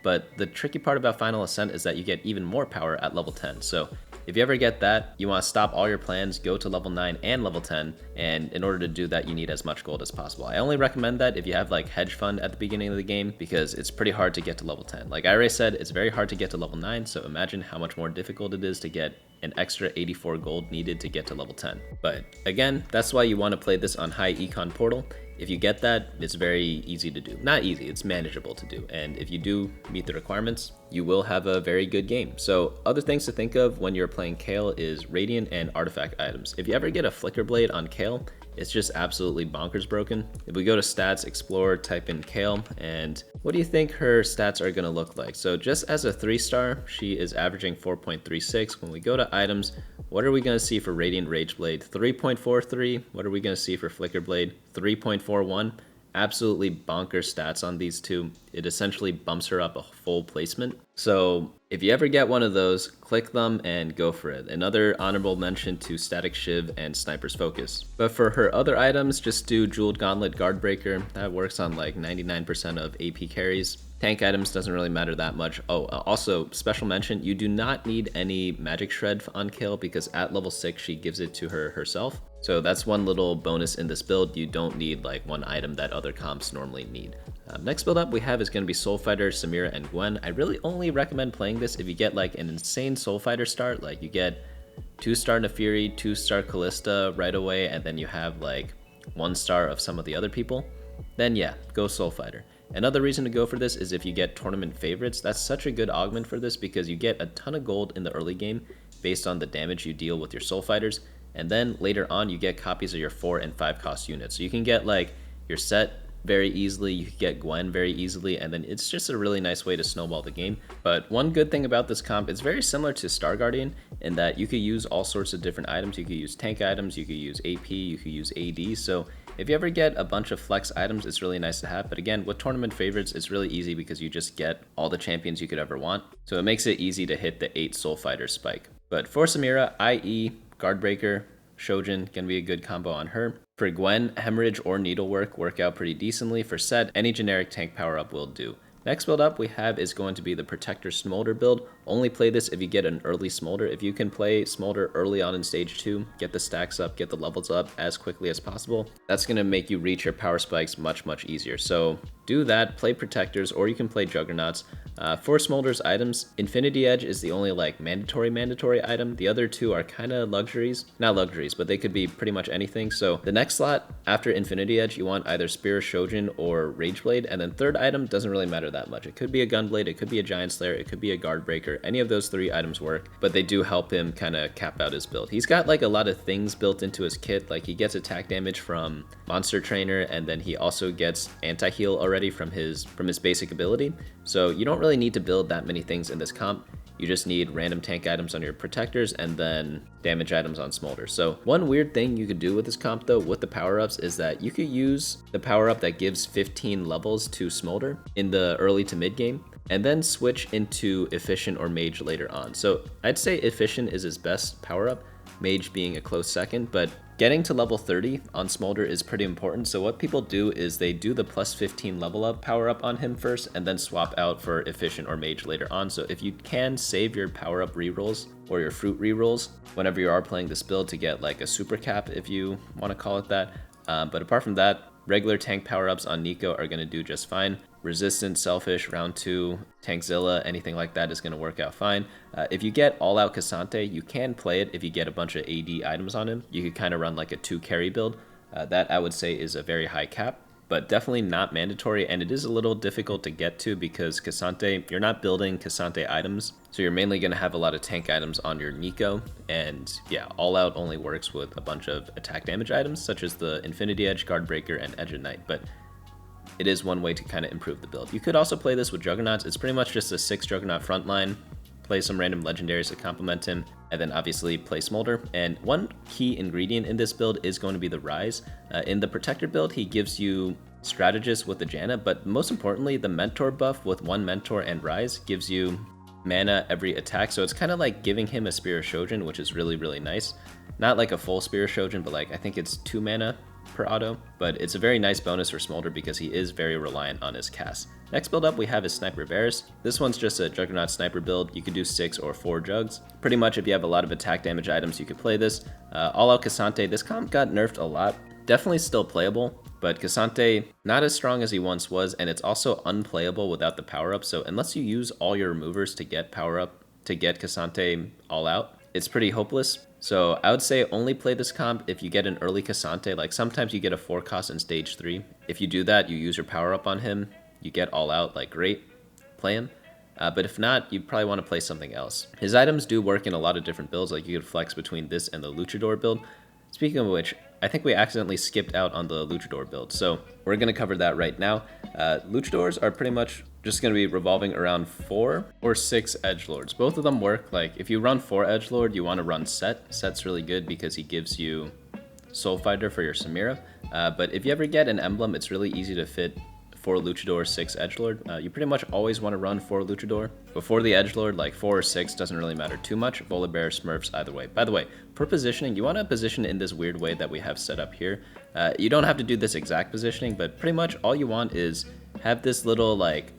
Speaker 1: but the tricky part about Final Ascent is that you get even more power at level 10. So if you ever get that, you want to stop all your plans, go to level 9 and level 10, and in order to do that, you need as much gold as possible. I only recommend that if you have like hedge fund at the beginning of the game, because it's pretty hard to get to level 10. Like I already said, it's very hard to get to level 9, so imagine how much more difficult it is to get an extra 84 gold needed to get to level 10. But again, that's why you want to play this on high econ portal. If you get that, it's very easy to do. Not easy, it's manageable to do. And if you do meet the requirements, you will have a very good game. So other things to think of when you're playing Kayle is Radiant and Artifact items. If you ever get a Flicker Blade on Kayle, it's just absolutely bonkers broken. If we go to stats, explore, type in Kayle, and what do you think her stats are gonna look like? So just as a 3-star, she is averaging 4.36. When we go to items, what are we gonna see for Radiant Rageblade? 3.43. What are we gonna see for Flicker Blade? 3.41. Absolutely bonkers stats on these two. It essentially bumps her up a full placement. So if you ever get one of those, click them and go for it. Another honorable mention to Static Shiv and Sniper's Focus. But for her other items, just do Jeweled Gauntlet Guardbreaker. That works on like 99% of AP carries. Tank items doesn't really matter that much. Oh, also special mention, you do not need any Magic Shred on Kayle, because at level 6 she gives it to her herself. So that's one little bonus in this build. You don't need like one item that other comps normally need. Next build up we have is going to be Soul Fighter, Samira, and Gwen. I really only recommend playing this if you get like an insane Soul Fighter start, like you get 2-star Nefiri, 2-star Callista right away, and then you have like 1-star of some of the other people. Then yeah, go Soul Fighter. Another reason to go for this is if you get tournament favorites. That's such a good augment for this, because you get a ton of gold in the early game based on the damage you deal with your Soul Fighters, and then later on you get copies of your 4 and 5 cost units. So you can get like your set very easily, you can get Gwen very easily, and then it's just a really nice way to snowball the game. But one good thing about this comp, it's very similar to Star Guardian in that you could use all sorts of different items. You could use tank items, you could use AP, you could use AD. So if you ever get a bunch of flex items, it's really nice to have. But again, with tournament favorites, it's really easy because you just get all the champions you could ever want. So it makes it easy to hit the 8 Soul Fighter spike. But for Samira, IE, Guardbreaker, Shojin can be a good combo on her. For Gwen, Hemorrhage or Needlework work out pretty decently. For Set, any generic tank power up will do. Next build up we have is going to be the Protector Smolder build. Only play this if you get an early Smolder. If you can play Smolder early on in stage 2, get the stacks up, get the levels up as quickly as possible, that's going to make you reach your power spikes much easier. So do that, play Protectors, or you can play Juggernauts. For Smolder's items, Infinity Edge is the only like mandatory item. The other two are kind of luxuries. Not luxuries, but they could be pretty much anything. So the next slot after Infinity Edge, you want either Spear of Shojin or Rageblade, and then third item doesn't really matter that much. It could be a Gunblade, it could be a Giant Slayer, it could be a Guard Breaker. Any of those three items work, but they do help him kind of cap out his build. He's got like a lot of things built into his kit, like he gets attack damage from Monster Trainer, and then he also gets anti-heal already from his basic ability. So you don't really need to build that many things in this comp. You just need random tank items on your protectors and then damage items on Smolder. So one weird thing you could do with this comp though, with the power-ups, is that you could use the power-up that gives 15 levels to Smolder in the early to mid game, and then switch into Efficient or Mage later on. So I'd say Efficient is his best power-up, Mage being a close second, but getting to level 30 on Smolder is pretty important. So what people do is they do the plus 15 level up power up on him first and then swap out for Efficient or Mage later on. So if you can save your power up rerolls or your fruit rerolls whenever you are playing this build to get like a super cap, if you want to call it that. But apart from that, regular tank power-ups on Nico are going to do just fine. Resistant, Selfish, Round 2, Tankzilla, anything like that is going to work out fine. If you get all-out Cassante, you can play it if you get a bunch of AD items on him. You could kind of run like a 2 carry build. That I would say is a very high cap, but definitely not mandatory, and it is a little difficult to get to because Cassante, you're not building Cassante items, so you're mainly going to have a lot of tank items on your Nico, and yeah, All Out only works with a bunch of attack damage items, such as the Infinity Edge, Guard Breaker, and Edge of Night, but it is one way to kind of improve the build. You could also play this with Juggernauts. It's pretty much just a 6 Juggernaut frontline, play some random legendaries to complement him, and then obviously play Smolder. And one key ingredient in this build is going to be the Rise. In the Protector build, he gives you Strategist with the Janna, but most importantly, the Mentor buff with 1 Mentor and Rise gives you mana every attack, so it's kind of like giving him a Spear of Shojin, which is really, really nice. Not like a full Spear of Shojin, but like I think it's 2 mana per auto, but it's a very nice bonus for Smolder because he is very reliant on his cast. Next build up we have is Sniper Varus. This one's just a Juggernaut Sniper build. You could do 6 or 4 Jugs. Pretty much if you have a lot of attack damage items, you could play this. All Out Cassante, this comp got nerfed a lot. Definitely still playable, but Cassante not as strong as he once was, and it's also unplayable without the power up. So unless you use all your removers to get power up to get Cassante all out, it's pretty hopeless. So I would say only play this comp if you get an early Cassante. Like sometimes you get a 4 cost in stage 3. If you do that, you use your power up on him, you get all out, like great, play him. But if not, you probably want to play something else. His items do work in a lot of different builds, like you could flex between this and the Luchador build. Speaking of which, I think we accidentally skipped out on the Luchador build, so we're going to cover that right now. Luchadors are pretty much just going to be revolving around 4 or 6 edgelords. Both of them work. Like if you run 4 edgelord, you want to run Set. Set's really good because he gives you Soul Fighter for your Samira. But if you ever get an emblem, it's really easy to fit 4 Luchador, 6 edgelord. You pretty much always want to run 4 Luchador. Before the edgelord, like 4 or 6 doesn't really matter too much. Volibear, Smurfs, either way. By the way, for positioning, you want to position in this weird way that we have set up here. You don't have to do this exact positioning, but pretty much all you want is have this little like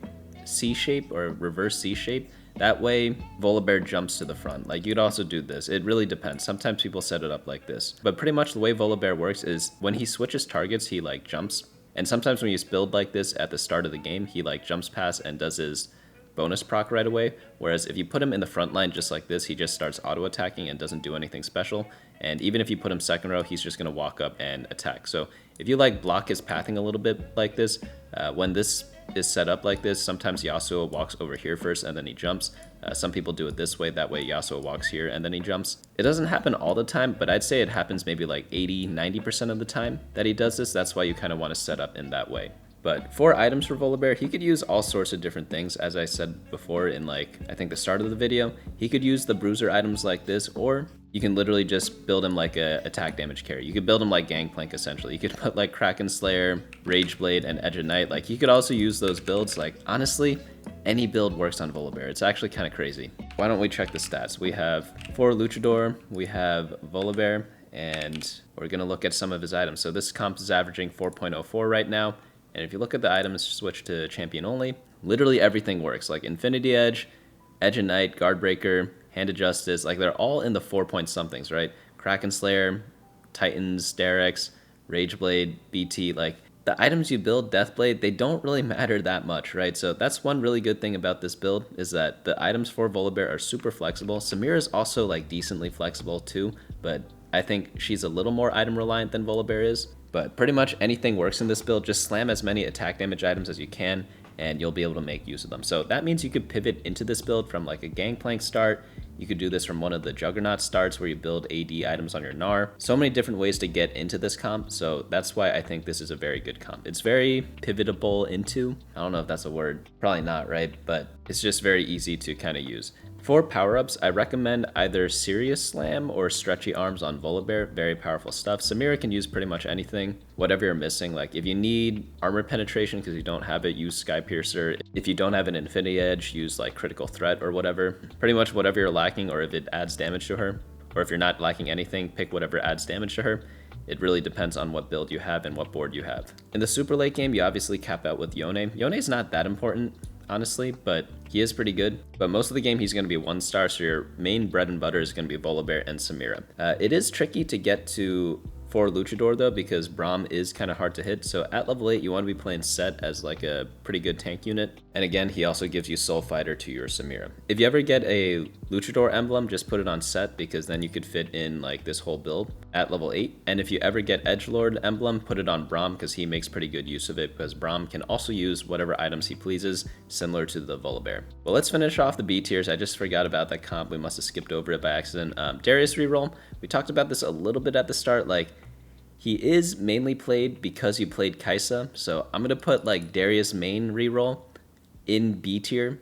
Speaker 1: C shape or reverse C shape. That way, Volibear jumps to the front. Like, you'd also do this. It really depends. Sometimes people set it up like this. But pretty much the way Volibear works is when he switches targets, he like jumps. And sometimes when you build like this at the start of the game, he like jumps past and does his bonus proc right away. Whereas if you put him in the front line just like this, he just starts auto attacking and doesn't do anything special. And even if you put him second row, he's just going to walk up and attack. So if you like block his pathing a little bit like this, when this is set up like this, sometimes Yasuo walks over here first and then he jumps. Some people do it this way, that way Yasuo walks here and then he jumps. It doesn't happen all the time, but I'd say it happens maybe like 80-90% of the time that he does this. That's why you kind of want to set up in that way. But for items for Volibear, he could use all sorts of different things. As I said before in like, I think the start of the video, he could use the bruiser items like this, or you can literally just build him like a attack damage carry. You could build him like Gangplank essentially. You could put like Kraken Slayer, Rageblade, and Edge of Night. Like you could also use those builds. Like honestly, any build works on Volibear. It's actually kind of crazy. Why don't we check the stats? We have 4 Luchador, we have Volibear, and we're gonna look at some of his items. So this comp is averaging 4.04 right now. And if you look at the items, switch to champion only, literally everything works. Like Infinity Edge, Edge of Night, Guard Breaker, Hand of Justice, like they're all in the 4-point-somethings, right? Kraken Slayer, Titans, Derex, Rageblade, BT, like the items you build, Deathblade, they don't really matter that much, right? So that's one really good thing about this build, is that the items for Volibear are super flexible. Samira is also like decently flexible too, but I think she's a little more item reliant than Volibear is. But pretty much anything works in this build. Just slam as many attack damage items as you can, and you'll be able to make use of them. So that means you could pivot into this build from like a Gangplank start. You could do this from one of the Juggernaut starts where you build AD items on your Gnar. So many different ways to get into this comp, so that's why I think this is a very good comp. It's very pivotable into, I don't know if that's a word, probably not, right? But it's just very easy to kind of use. For power-ups, I recommend either Serious Slam or Stretchy Arms on Volibear. Very powerful stuff. Samira can use pretty much anything, whatever you're missing. Like if you need armor penetration because you don't have it, use Sky Piercer. If you don't have an Infinity Edge, use like Critical Threat or whatever. Pretty much whatever you're lacking, or if it adds damage to her. Or if you're not lacking anything, pick whatever adds damage to her. It really depends on what build you have and what board you have. In the super late game, you obviously cap out with Yone. Yone's not that important, honestly, but he is pretty good. But most of the game, he's going to be 1-star, so your main bread and butter is going to be Volibear and Samira. It is tricky to get to for Luchador though, because Braum is kind of hard to hit. So at level 8, you want to be playing Set as like a pretty good tank unit. And again, he also gives you Soul Fighter to your Samira. If you ever get a Luchador emblem, just put it on Set, because then you could fit in like this whole build at level 8. And if you ever get Edgelord emblem, put it on Braum, because he makes pretty good use of it, because Braum can also use whatever items he pleases, similar to the Volibear. Well, let's finish off the B tiers. I just forgot about that comp. We must have skipped over it by accident. Darius reroll. We talked about this a little bit at the start. Like, he is mainly played because you played Kai'Sa, so I'm going to put like Darius main reroll in B tier,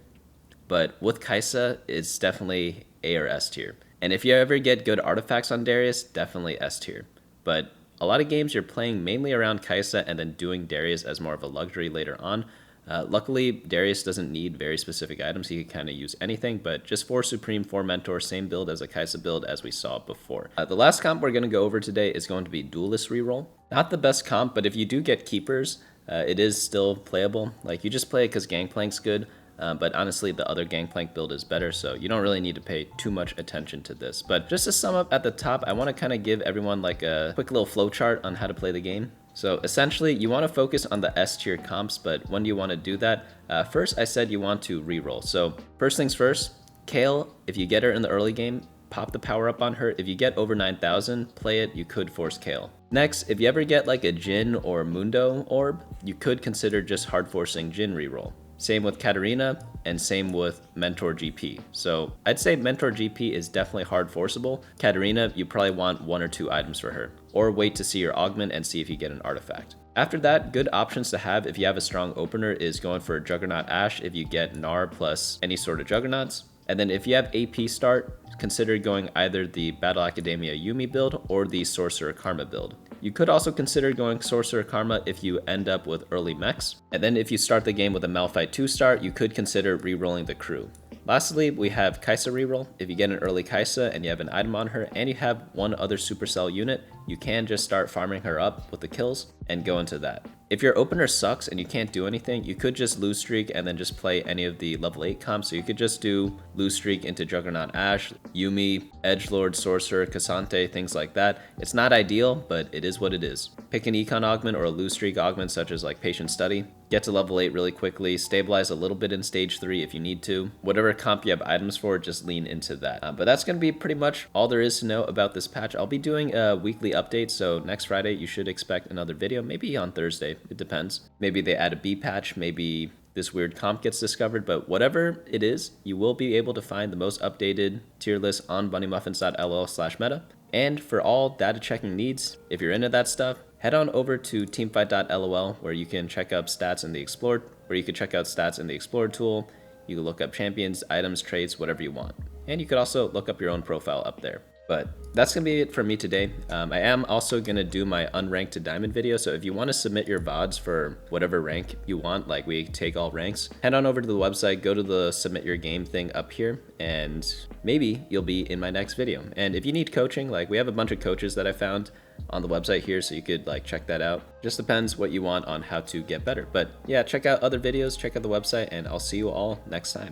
Speaker 1: but with Kai'Sa, it's definitely A or S tier. And if you ever get good artifacts on Darius, definitely S tier. But a lot of games you're playing mainly around Kai'Sa and then doing Darius as more of a luxury later on. Luckily, Darius doesn't need very specific items. He can kind of use anything, but just 4 Supreme, 4 Mentor, same build as a Kai'Sa build as we saw before. The last comp we're going to go over today is going to be Duelist reroll. Not the best comp, but if you do get Keepers, it is still playable. Like, you just play it because Gangplank's good, but honestly, the other Gangplank build is better, so you don't really need to pay too much attention to this. But just to sum up at the top, I want to kind of give everyone like a quick little flowchart on how to play the game. So essentially, you want to focus on the S tier comps, but when do you want to do that? First, I said you want to reroll. So first things first, Kayle, if you get her in the early game, pop the power up on her. If you get over 9,000, play it, you could force Kayle. Next, if you ever get like a Jhin or Mundo orb, you could consider just hard forcing Jhin reroll. Same with Katarina, and same with Mentor GP. So I'd say Mentor GP is definitely hard forceable. Katarina, you probably want 1 or 2 items for her, or wait to see your augment and see if you get an artifact. After that, good options to have if you have a strong opener is going for Juggernaut Ashe if you get Gnar plus any sort of Juggernauts. And then if you have AP start, consider going either the Battle Academia Yuumi build or the Sorcerer Karma build. You could also consider going Sorcerer Karma if you end up with early mechs. And then if you start the game with a Malphite 2-star, you could consider rerolling the crew. Lastly, we have Kai'Sa reroll. If you get an early Kai'Sa and you have an item on her and you have one other Supercell unit, you can just start farming her up with the kills and go into that. If your opener sucks and you can't do anything, you could just lose streak and then just play any of the level 8 comps. So you could just do lose streak into Juggernaut Ashe, Yuumi, Edgelord, Sorcerer, Cassante, things like that. It's not ideal, but it is what it is. Pick an econ augment or a lose streak augment such as like Patient Study. Get to level 8 really quickly, stabilize a little bit in stage 3 if you need to. Whatever comp you have items for, just lean into that. But that's going to be pretty much all there is to know about this patch. I'll be doing a weekly update, so next Friday you should expect another video, maybe on Thursday, it depends. Maybe they add a B patch, maybe this weird comp gets discovered, but whatever it is, you will be able to find the most updated tier list on bunnymuffins.lol/meta. And for all data checking needs, if you're into that stuff, head on over to teamfight.lol where you can check up stats in the Explored, where you can check out stats in the Explored tool. You can look up champions, items, traits, whatever you want. And you could also look up your own profile up there. But that's going to be it for me today. I am also going to do my unranked to diamond video. So if you want to submit your VODs for whatever rank you want, like we take all ranks, head on over to the website, go to the submit your game thing up here, and maybe you'll be in my next video. And if you need coaching, like we have a bunch of coaches that I found on the website here, so you could like check that out. Just depends what you want on how to get better. But yeah, check out other videos, check out the website, and I'll see you all next time.